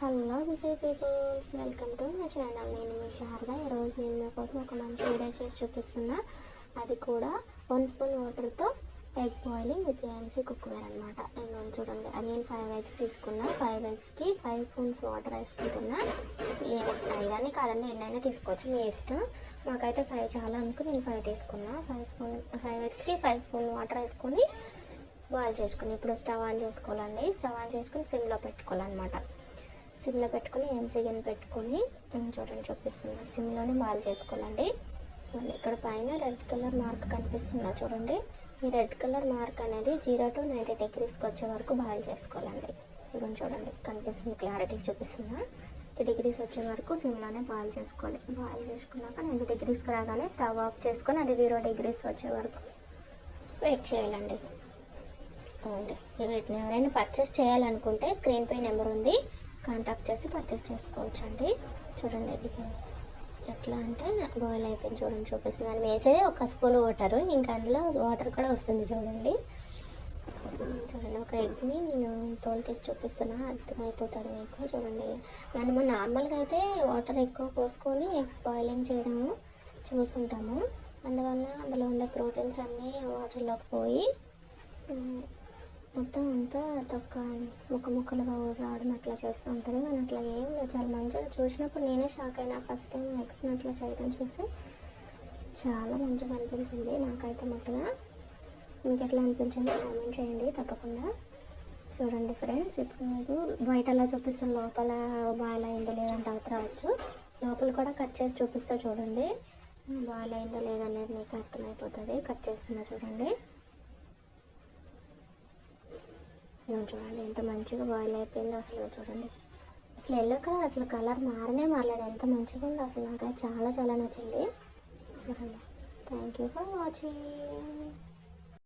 Hello Vijay peoples, welcome to my channel. నేను మీ శారద. ఈరోజు నేను మీకోసం ఒక మంచి వీడియో చేసి చూపిస్తున్నా. అది కూడా 1 స్పూన్ వాటర్తో egg boiling with AMC cookware అనమాట. నేను చూడండి, నేను 5 eggs తీసుకున్నా. 5 eggsకి 5 స్పూన్స్ వాటర్ వేసుకుంటున్నా. ఐదాన్ని కాదండి, ఎన్నైనా తీసుకోవచ్చు, మీ ఇష్టం. మాకైతే 5 చాలా అనుకు నేను 5 తీసుకున్నా. 5 eggsకి 5 స్పూన్ వాటర్ వేసుకొని బాయిల్ చేసుకుని ఇప్పుడు స్టవ్ ఆన్ చేసుకోవాలండి. స్టవ్ ఆన్ చేసుకుని సిమ్లో పెట్టుకోవాలన్నమాట. సిమ్లో పెట్టుకొని ఏఎంసీ గిన్నె పెట్టుకొని చూడండి చూపిస్తున్నా. సిమ్లోనే బాయిల్ చేసుకోవాలండి. ఇక్కడ పైన రెడ్ కలర్ మార్క్ కనిపిస్తున్నా చూడండి. ఈ రెడ్ కలర్ మార్క్ అనేది 0 to 90 degreesకి వచ్చే వరకు బాయిల్ చేసుకోవాలండి. ఇప్పుడు చూడండి కనిపిస్తుంది, క్లారిటీకి చూపిస్తున్నా. 90 degrees వచ్చే వరకు సిమ్లోనే బాయిల్ చేసుకోవాలి. బాయిల్ చేసుకున్నాక 90 degreesకి రాగానే స్టవ్ ఆఫ్ చేసుకొని అది 0 degrees వచ్చే వరకు వెయిట్ చేయాలండి. వీటిని ఎవరైనా పర్చేస్ చేయాలనుకుంటే స్క్రీన్ పై నెంబర్ ఉంది, కాంటాక్ట్ చేసి పర్చేస్ చేసుకోవచ్చు అండి. చూడండి ఇది ఎట్లా అంటే బాయిల్ అయిపోయింది. చూడండి చూపిస్తుంది. మనం వేసేది 1 స్పూన్ వాటర్, ఇంకా అందులో వాటర్ కూడా వస్తుంది చూడండి. చూడండి ఒక ఎగ్ని నేను తోలు తీసి చూపిస్తున్నా, అర్థమైపోతుంది మీకు. చూడండి, మనము నార్మల్గా అయితే వాటర్ ఎక్కువ పోసుకొని ఎగ్స్ బాయిలింగ్ చేయడము చూసుంటాము. అందువల్ల అందులో ఉండే ప్రోటీన్స్ అన్నీ వాటర్లోకి పోయి మొత్తం అంతా ముక్కలుగా రావడం అట్లా చేస్తూ ఉంటుంది. కానీ అట్లా ఏం లేదు, చాలా మంచిగా. చూసినప్పుడు నేనే షాక్ అయినా. ఫస్ట్ టైం ఎగ్స్ని అట్లా చేయడం చూసి చాలా మంచిగా అనిపించింది నాకైతే. మట్టుగా మీకు ఎట్లా అనిపించింది కామెంట్ చేయండి తప్పకుండా. చూడండి ఫ్రెండ్స్, ఇప్పుడు మీకు బయట అలా చూపిస్తాను, లోపల బాయిల్ అయిందో లేదంటే అవతల రావచ్చు. లోపల కూడా కట్ చేసి చూపిస్తా చూడండి. బాయిల్ అయిందో లేదనేది మీకు అర్థమైపోతుంది. కట్ చేస్తున్నా చూడండి. చూడండి ఎంత మంచిగా బాయిల్ అయిపోయింది అసలు. చూడండి అసలు ఎల్లో కలర్, అసలు కలర్ మారలేదు. ఎంత మంచిగా ఉంది అసలు. నాకైతే చాలా చాలా నచ్చింది. చూడండి. Thank you for watching.